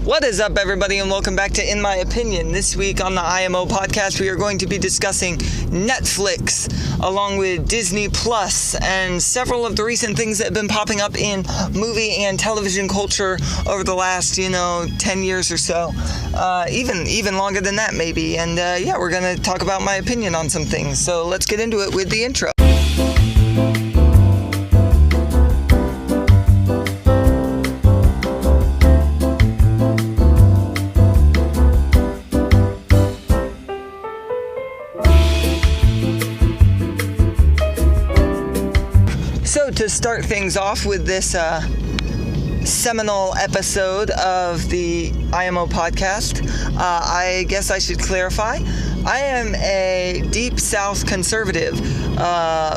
What is up, everybody, and welcome back to In My Opinion. This week on the IMO podcast, we are going to be discussing Netflix, along with Disney Plus, and several of the recent things that have been popping up in movie and television culture over the last, 10 years or so. Even longer than that, maybe. And we're going to talk about my opinion on some things. So let's get into it with the intro. So to start things off with this seminal episode of the IMO podcast, I guess I should clarify. I am a deep South conservative,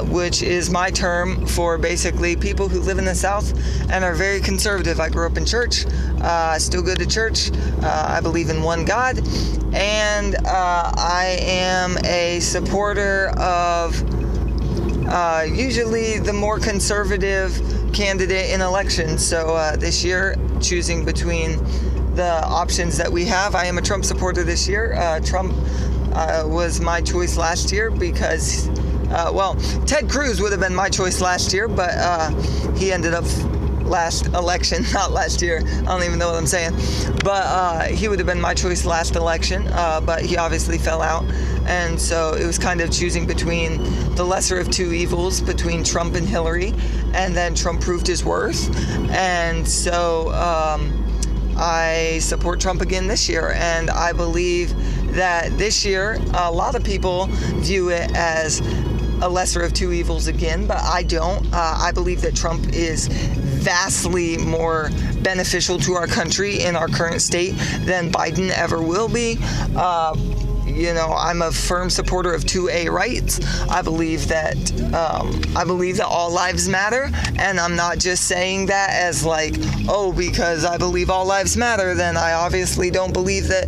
which is my term for basically people who live in the South and are very conservative. I grew up in church, still go to church, I believe in one God, and I am a supporter of usually the more conservative candidate in elections. So this year, choosing between the options that we have, I am a Trump supporter this year. Trump was my choice last year because, Ted Cruz would have been my choice last year, but he ended up last election, not last year. I don't even know what I'm saying. But he would have been my choice last election, but he obviously fell out. And so it was kind of choosing between the lesser of two evils, between Trump and Hillary, and then Trump proved his worth. And so I support Trump again this year, and I believe that this year a lot of people view it as a lesser of two evils again, but I don't. I believe that Trump is vastly more beneficial to our country in our current state than Biden ever will be. I'm a firm supporter of 2A rights. I believe that all lives matter, and I'm not just saying that as because I believe all lives matter, then I obviously don't believe that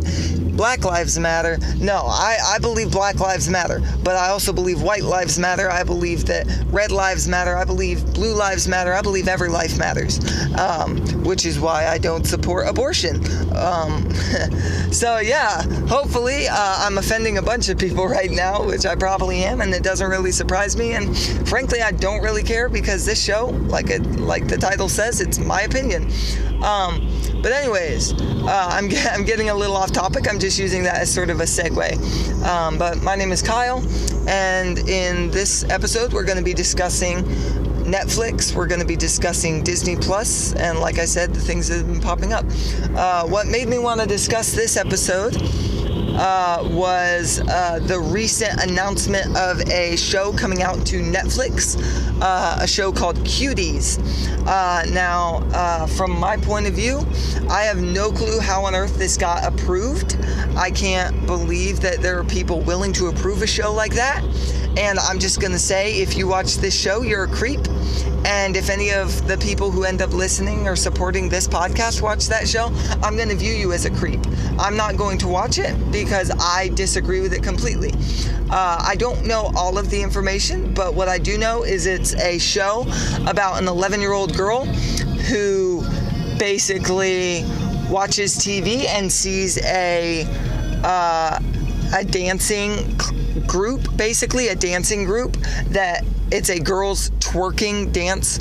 Black lives matter. No, I believe Black lives matter, but I also believe white lives matter. I believe that red lives matter. I believe blue lives matter. I believe every life matters, which is why I don't support abortion. Hopefully I'm offending a bunch of people right now, which I probably am, and it doesn't really surprise me. And frankly, I don't really care because this show, like the title says, it's my opinion. But anyways, I'm getting a little off topic. I'm just using that as sort of a segue. But my name is Kyle, and in this episode, we're going to be discussing Netflix. We're going to be discussing Disney Plus, and like I said, the things that have been popping up. What made me want to discuss this episode was the recent announcement of a show coming out to Netflix, a show called Cuties. Now, from my point of view, I have no clue how on earth this got approved. I can't believe that there are people willing to approve a show like that. And I'm just going to say, if you watch this show, you're a creep. And if any of the people who end up listening or supporting this podcast watch that show, I'm going to view you as a creep. I'm not going to watch it because I disagree with it completely. I don't know all of the information, but what I do know is it's a show about an 11-year-old girl who basically watches TV and sees a dancing group, basically a dancing group that it's a girls twerking dance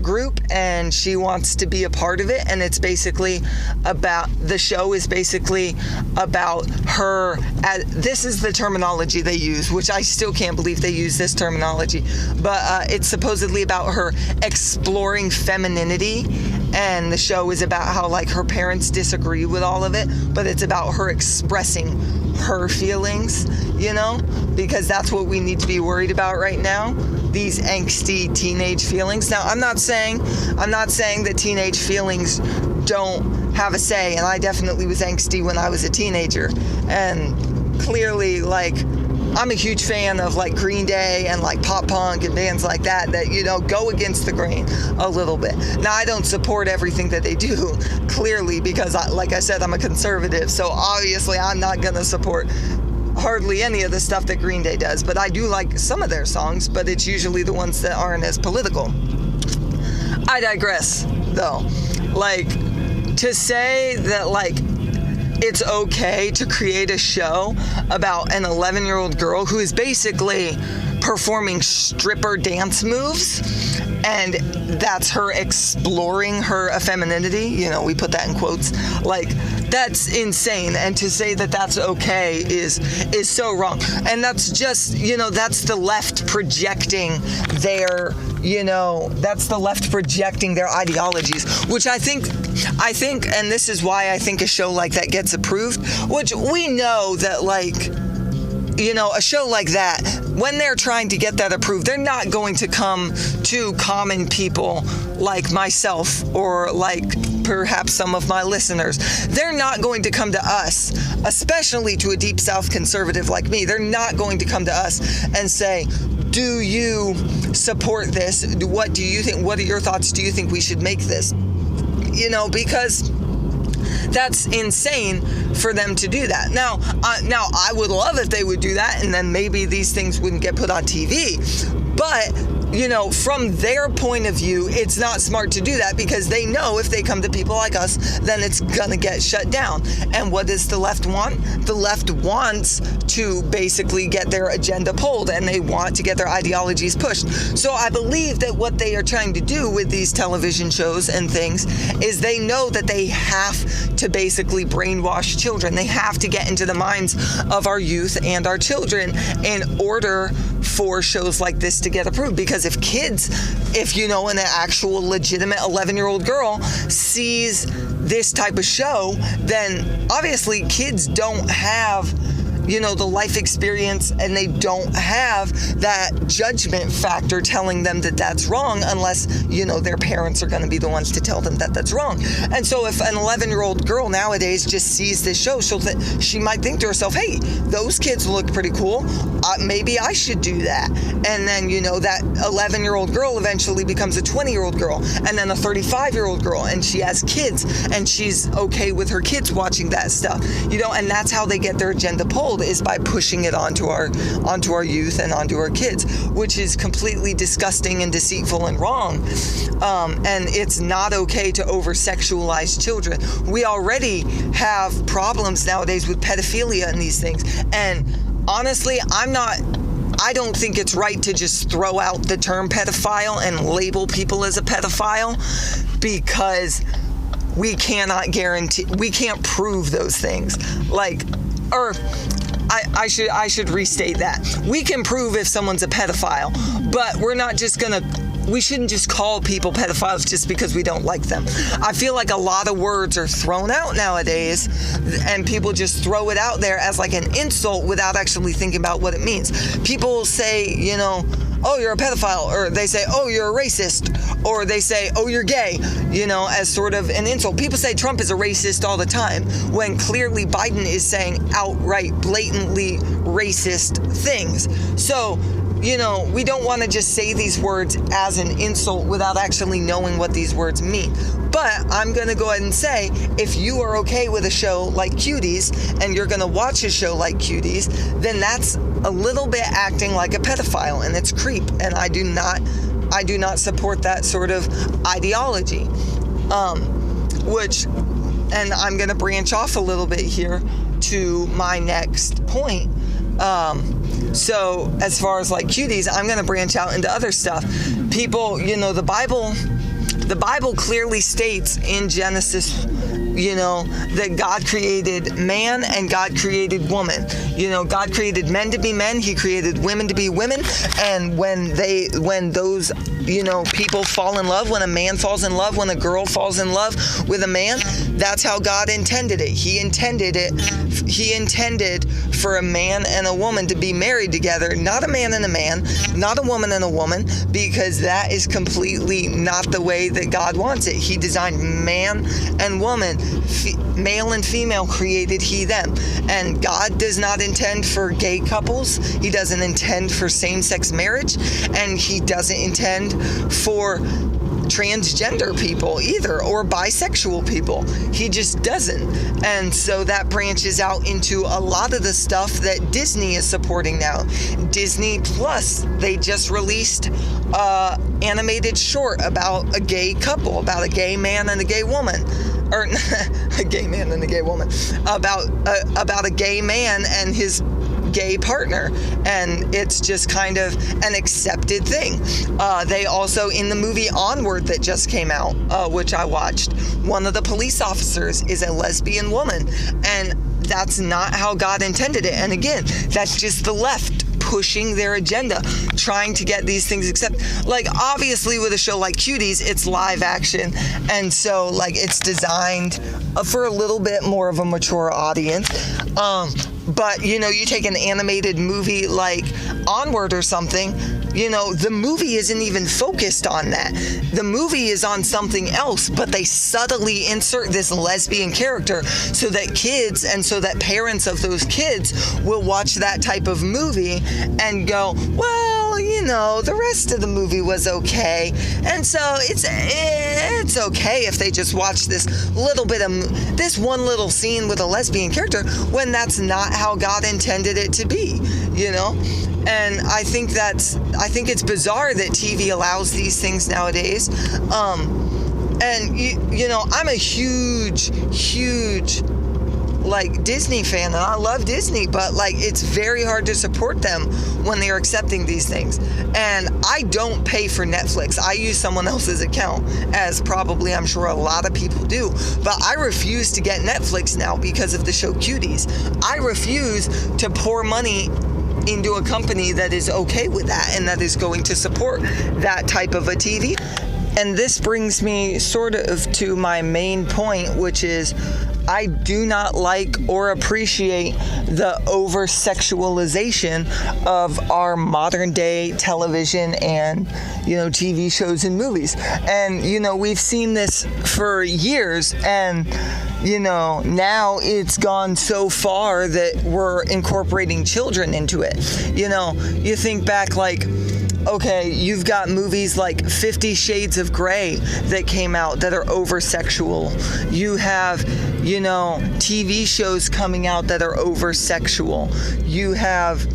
group, and she wants to be a part of it. And it's basically about, the show is basically about her, this is the terminology they use, which I still can't believe they use this terminology, but it's supposedly about her exploring femininity. And the show is about how her parents disagree with all of it, but it's about her expressing her feelings, because that's what we need to be worried about right now, these angsty teenage feelings. Now, I'm not saying that teenage feelings don't have a say, and I definitely was angsty when I was a teenager, and clearly, I'm a huge fan of Green Day and pop punk and bands like that go against the grain a little bit. Now, I don't support everything that they do, clearly, because like I said, I'm a conservative, so obviously I'm not going to support hardly any of the stuff that Green Day does, but I do like some of their songs, but it's usually the ones that aren't as political. I digress, though. to say that, like, it's okay to create a show about an 11-year-old girl who is basically performing stripper dance moves, and that's her exploring her femininity. You know, we put that in quotes. Like, that's insane. And to say that that's okay is so wrong. And that's just, you know, that's the left projecting their, you know, that's the left projecting their ideologies, which I think, and this is why I think a show like that gets approved, which we know that, like, you know, a show like that, when they're trying to get that approved, they're not going to come to common people like myself or like perhaps some of my listeners. They're not going to come to us, especially to a deep South conservative like me. They're not going to come to us and say, do you support this? What do you think? What are your thoughts? Do you think we should make this? You know, because that's insane for them to do that. Now I would love if they would do that, and then maybe these things wouldn't get put on TV. But, you know, from their point of view, it's not smart to do that because they know if they come to people like us, then it's gonna get shut down. And what does the left want? The left wants to basically get their agenda pulled, and they want to get their ideologies pushed. So I believe that what they are trying to do with these television shows and things is they know that they have to basically brainwash children. They have to get into the minds of our youth and our children in order for shows like this to get approved. Because if you know, an actual legitimate 11-year-old girl sees this type of show, then obviously kids don't have, you know, the life experience, and they don't have that judgment factor telling them that that's wrong unless, you know, their parents are going to be the ones to tell them that that's wrong. And so if an 11-year-old girl nowadays just sees this show, she might think to herself, hey, those kids look pretty cool. Maybe I should do that. And then, you know, that 11-year-old girl eventually becomes a 20-year-old girl, and then a 35-year-old girl, and she has kids, and she's okay with her kids watching that stuff, you know, and that's how they get their agenda pulled, is by pushing it onto our youth and onto our kids, which is completely disgusting and deceitful and wrong. And it's not okay to over-sexualize children. We already have problems nowadays with pedophilia and these things. And honestly, I don't think it's right to just throw out the term pedophile and label people as a pedophile, because we cannot guarantee, we can't prove those things. I should restate that. We can prove if someone's a pedophile, but we shouldn't just call people pedophiles just because we don't like them. I feel like a lot of words are thrown out nowadays, and people just throw it out there as like an insult without actually thinking about what it means. People say, you know, oh, you're a pedophile, or they say, oh, you're a racist, or they say, oh, you're gay, you know, as sort of an insult. People say Trump is a racist all the time, when clearly Biden is saying outright, blatantly racist things. So, you know, we don't want to just say these words as an insult without actually knowing what these words mean. But I'm going to go ahead and say, if you are okay with a show like Cuties, and you're going to watch a show like Cuties, then that's a little bit acting like a pedophile, and it's creep. And I do not support that sort of ideology. And I'm going to branch off a little bit here to my next point. So as far as like Cuties, I'm going to branch out into other stuff. People, you know, the Bible clearly states in Genesis, you know, that God created man and God created woman. You know, God created men to be men, he created women to be women, and when those, you know, people fall in love, when a man falls in love, when a girl falls in love with a man, that's how God intended it. He intended for a man and a woman to be married together, not a man and a man, not a woman and a woman, because that is completely not the way that God wants it. He designed man and woman, male and female created he them. And God does not intend for gay couples. He doesn't intend for same-sex marriage, and he doesn't intend for transgender people either, or bisexual people. He just doesn't. And so that branches out into a lot of the stuff that Disney is supporting now. Disney Plus, they just released animated short about a gay couple, about a gay man and a gay woman, or a gay man and a gay woman, about a gay man and his gay partner, and it's just kind of an accepted thing. They also, in the movie Onward that just came out, which I watched, one of the police officers is a lesbian woman, and that's not how God intended it. And again, that's just the left pushing their agenda, trying to get these things accepted. Like, obviously with a show like Cuties, it's live action, and so like it's designed for a little bit more of a mature audience. But you know, you take an animated movie like Onward or something, you know, the movie isn't even focused on that. The movie is on something else, but they subtly insert this lesbian character so that kids and so that parents of those kids will watch that type of movie and go, well, you know, the rest of the movie was okay. And so it's okay if they just watch this little bit of this one little scene with a lesbian character when that's not how God intended it to be, you know? And I think it's bizarre that TV allows these things nowadays. And you know, I'm a huge like Disney fan, and I love Disney, but like it's very hard to support them when they're accepting these things. And I don't pay for Netflix. I use someone else's account, as probably I'm sure a lot of people do. But I refuse to get Netflix now because of the show Cuties. I refuse to pour money into a company that is okay with that and that is going to support that type of a TV. And this brings me sort of to my main point, which is I do not like or appreciate the over-sexualization of our modern day television and, you know, TV shows and movies. And, you know, we've seen this for years, and, you know, now it's gone so far that we're incorporating children into it. You know, you think back, like, okay, you've got movies like 50 Shades of Grey that came out that are over-sexual. You have, you know, TV shows coming out that are over-sexual. You have,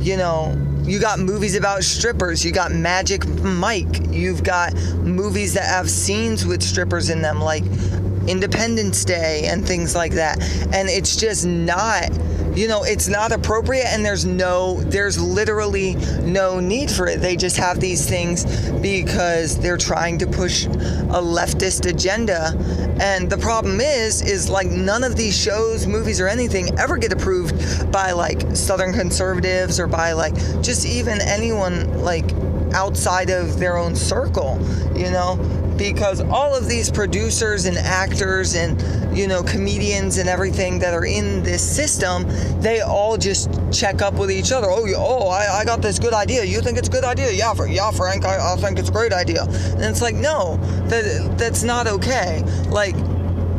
you know, you got movies about strippers. You got Magic Mike. You've got movies that have scenes with strippers in them, like Independence Day and things like that. And it's just not, you know, it's not appropriate, and there's literally no need for it. They just have these things because they're trying to push a leftist agenda. And the problem is like none of these shows, movies, or anything ever get approved by like Southern conservatives or by like just even anyone like outside of their own circle, you know? Because all of these producers and actors and, you know, comedians and everything that are in this system, they all just check up with each other. I got this good idea. You think it's a good idea? Yeah, Frank, I think it's a great idea. And it's like, no, that's not okay. Like,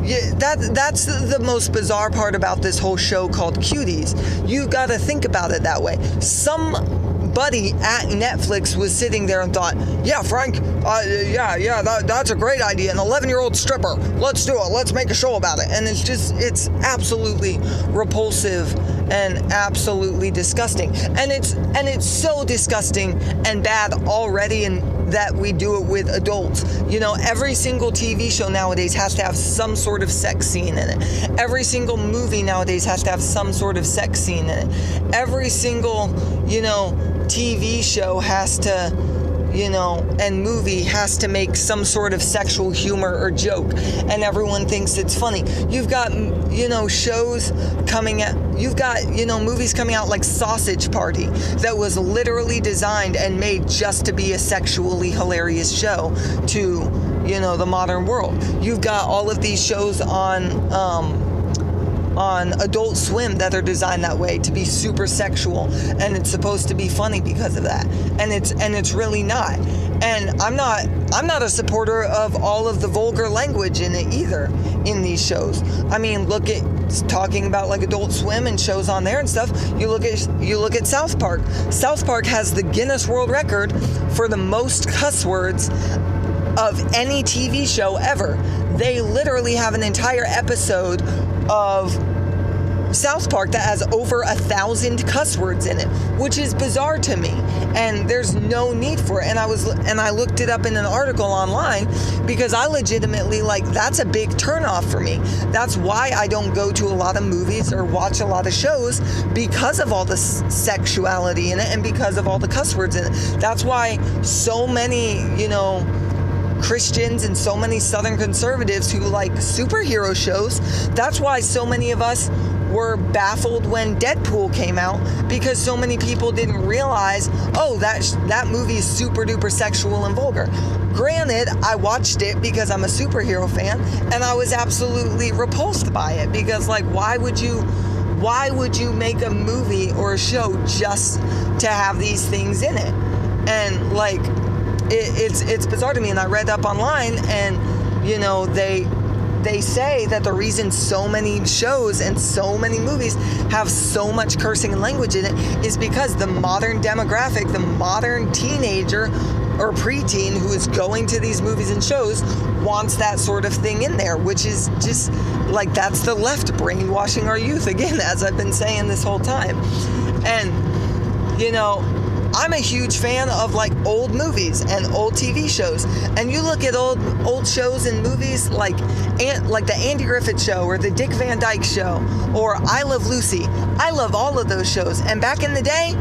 yeah, that's the most bizarre part about this whole show called Cuties. You got to think about it that way. Somebody at Netflix was sitting there and thought, yeah, Frank, that's a great idea. An 11-year-old stripper. Let's do it. Let's make a show about it. And it's absolutely repulsive and absolutely disgusting. And it's so disgusting and bad already, and that we do it with adults. You know, every single TV show nowadays has to have some sort of sex scene in it. Every single movie nowadays has to have some sort of sex scene in it. Every single, you know, TV show has to, you know, and movie has to make some sort of sexual humor or joke, and everyone thinks it's funny. You've got, you know, shows coming out, you've got, you know, movies coming out like Sausage Party that was literally designed and made just to be a sexually hilarious show to, you know, the modern world. You've got all of these shows on Adult Swim that are designed that way to be super sexual, and it's supposed to be funny because of that, and it's really not. And I'm not a supporter of all of the vulgar language in it either in these shows. I mean, look at talking about like Adult Swim and shows on there and stuff. You look at South Park. South Park has the Guinness World Record for the most cuss words of any TV show ever. They literally have an entire episode of South Park that has over 1,000 cuss words in it, which is bizarre to me. And there's no need for it. And I looked it up in an article online because I legitimately, like, that's a big turnoff for me. That's why I don't go to a lot of movies or watch a lot of shows, because of all the sexuality in it and because of all the cuss words in it. That's why so many, Christians and so many Southern conservatives who like superhero shows, that's why so many of us were baffled when Deadpool came out, because so many people didn't realize, oh, that movie is super duper sexual and vulgar. Granted, I watched it because I'm a superhero fan, and I was absolutely repulsed by it, because, like, why would you make a movie or a show just to have these things in it? And, like, it's bizarre to me. And I read up online, and, they say that the reason so many shows and so many movies have so much cursing and language in it is because the modern demographic, the modern teenager or preteen who is going to these movies and shows wants that sort of thing in there, which is just like, that's the left brainwashing our youth again, as I've been saying this whole time. And, I'm a huge fan of like old movies and old TV shows. And you look at old shows and movies like the Andy Griffith Show or the Dick Van Dyke Show or I Love Lucy. I love all of those shows. And back in the day,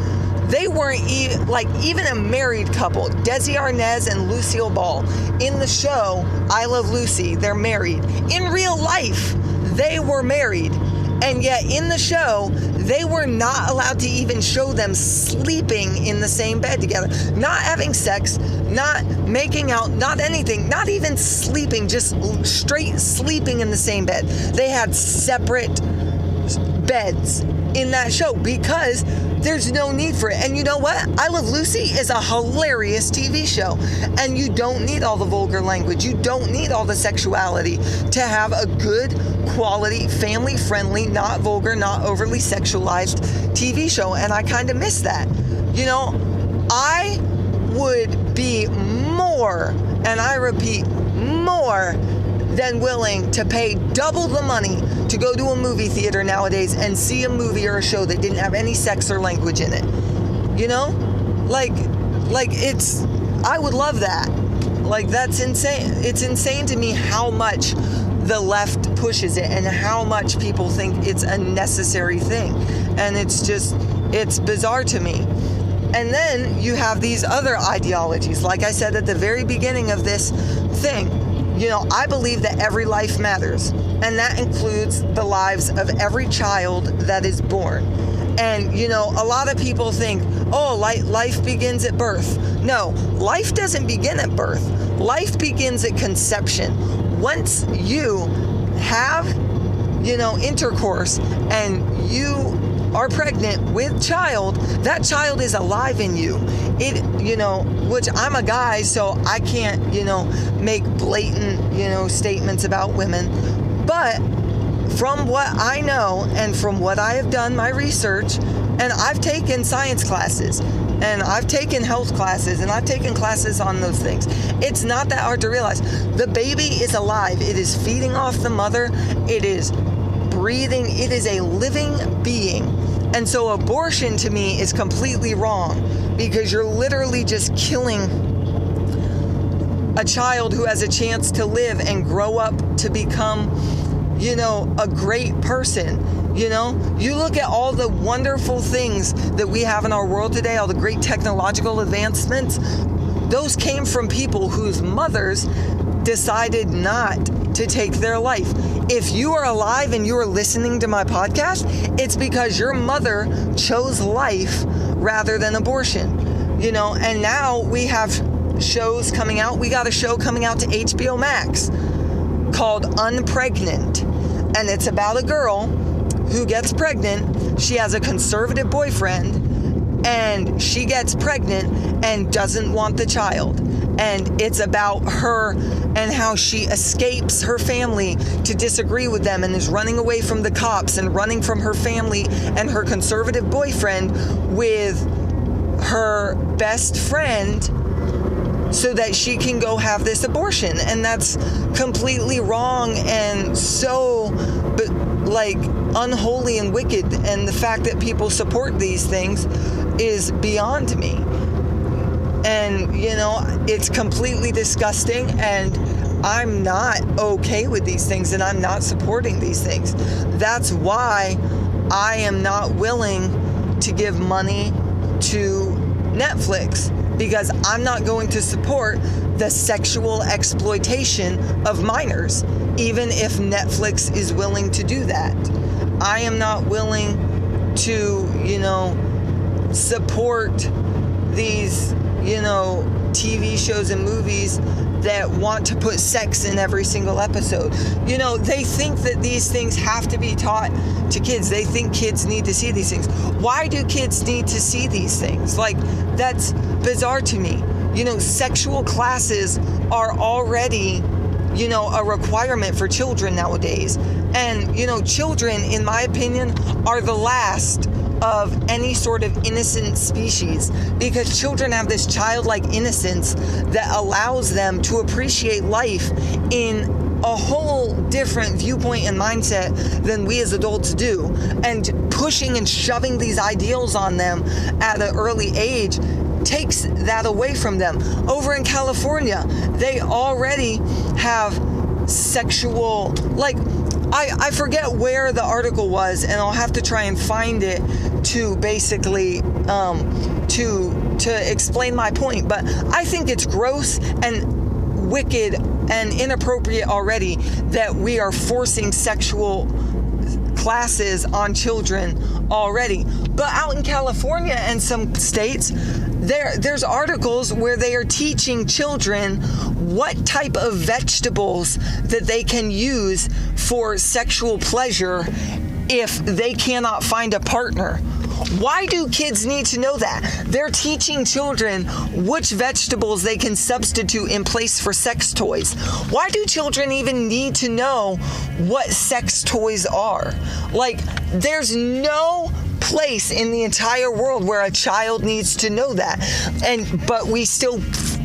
they weren't even a married couple. Desi Arnaz and Lucille Ball in the show I Love Lucy, they're married. In real life, they were married. And yet in the show, they were not allowed to even show them sleeping in the same bed together. Not having sex, not making out, not anything, not even sleeping, just straight sleeping in the same bed. They had separate beds in that show because there's no need for it. And you know what? I Love Lucy is a hilarious TV show. And you don't need all the vulgar language. You don't need all the sexuality to have a good quality, family-friendly, not vulgar, not overly sexualized TV show. And I kind of miss that. I would be more, and I repeat, more than willing to pay double the money to go to a movie theater nowadays and see a movie or a show that didn't have any sex or language in it. I would love that. Like, that's insane. It's insane to me how much the left pushes it and how much people think it's a necessary thing. And it's bizarre to me. And then you have these other ideologies. Like I said at the very beginning of this thing, I believe that every life matters, and that includes the lives of every child that is born. And, a lot of people think, oh, life begins at birth. No, life doesn't begin at birth. Life begins at conception. Once you have, intercourse and you are pregnant with child, that child is alive in you. Which I'm a guy, so I can't, make blatant, statements about women. But from what I know and from what I have done, my research, and I've taken science classes, and I've taken health classes, and I've taken classes on those things. It's not that hard to realize. The baby is alive. It is feeding off the mother. It is breathing. It is a living being. And so abortion to me is completely wrong, because you're literally just killing a child who has a chance to live and grow up to become, a great person. You look at all the wonderful things that we have in our world today, all the great technological advancements. Those came from people whose mothers decided not to take their life. If you are alive and you are listening to my podcast, it's because your mother chose life rather than abortion. And now we have shows coming out. We got a show coming out to HBO Max called Unpregnant. And it's about a girl who gets pregnant. She has a conservative boyfriend, and she gets pregnant and doesn't want the child. And it's about her and how she escapes her family to disagree with them and is running away from the cops and running from her family and her conservative boyfriend with her best friend so that she can go have this abortion. And that's completely wrong and so, unholy and wicked, and the fact that people support these things is beyond me. And, it's completely disgusting, and I'm not okay with these things, and I'm not supporting these things. That's why I am not willing to give money to Netflix, because I'm not going to support the sexual exploitation of minors, even if Netflix is willing to do that. I am not willing to, support these, TV shows and movies that want to put sex in every single episode. They think that these things have to be taught to kids. They think kids need to see these things. Why do kids need to see these things? That's bizarre to me. Sexual classes are already, a requirement for children nowadays. And, children, in my opinion, are the last of any sort of innocent species, because children have this childlike innocence that allows them to appreciate life in a whole different viewpoint and mindset than we as adults do. And pushing and shoving these ideals on them at an early age takes that away from them. Over in California, they already have sexual, I forget where the article was, and I'll have to try and find it to basically to explain my point. But I think it's gross and wicked and inappropriate already that we are forcing sexual classes on children already. But out in California and some states, there's articles where they are teaching children what type of vegetables that they can use for sexual pleasure if they cannot find a partner. Why do kids need to know that? They're teaching children which vegetables they can substitute in place for sex toys. Why do children even need to know what sex toys are? There's no place in the entire world where a child needs to know that.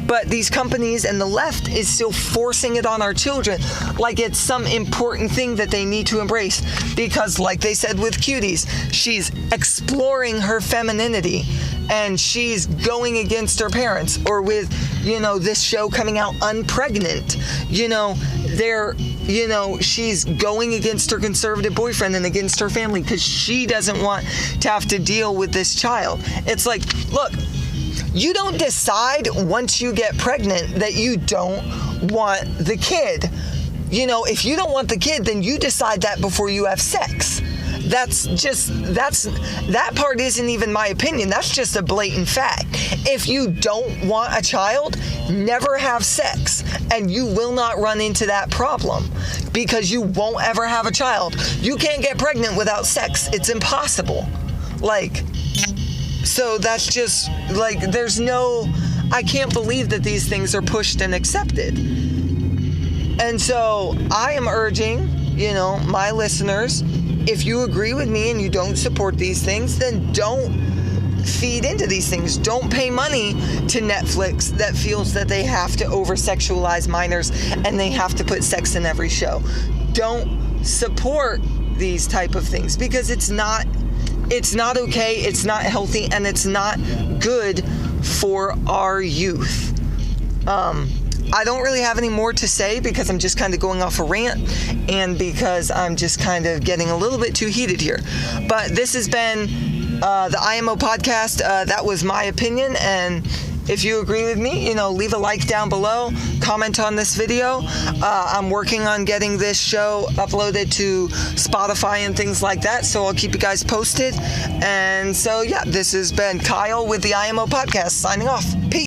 But these companies and the left is still forcing it on our children like it's some important thing that they need to embrace. Because like they said with Cuties, she's exploring her femininity and she's going against her parents. Or with, this show coming out, Unpregnant, she's going against her conservative boyfriend and against her family because she doesn't want to have to deal with this child. It's like, look, you don't decide once you get pregnant that you don't want the kid. If you don't want the kid, then you decide that before you have sex. That part isn't even my opinion. That's just a blatant fact. If you don't want a child, never have sex, and you will not run into that problem because you won't ever have a child. You can't get pregnant without sex. It's impossible. So that's just, I can't believe that these things are pushed and accepted. And so I am urging, my listeners, if you agree with me and you don't support these things, then don't feed into these things. Don't pay money to Netflix that feels that they have to over-sexualize minors and they have to put sex in every show. Don't support these type of things because it's not okay, it's not healthy, and it's not good for our youth. I don't really have any more to say because I'm just kind of going off a rant and because I'm just kind of getting a little bit too heated here. But this has been the IMO podcast. That was my opinion, and if you agree with me, leave a like down below, comment on this video. I'm working on getting this show uploaded to Spotify and things like that, so I'll keep you guys posted. And so, this has been Kyle with the IMO podcast, signing off. Peace.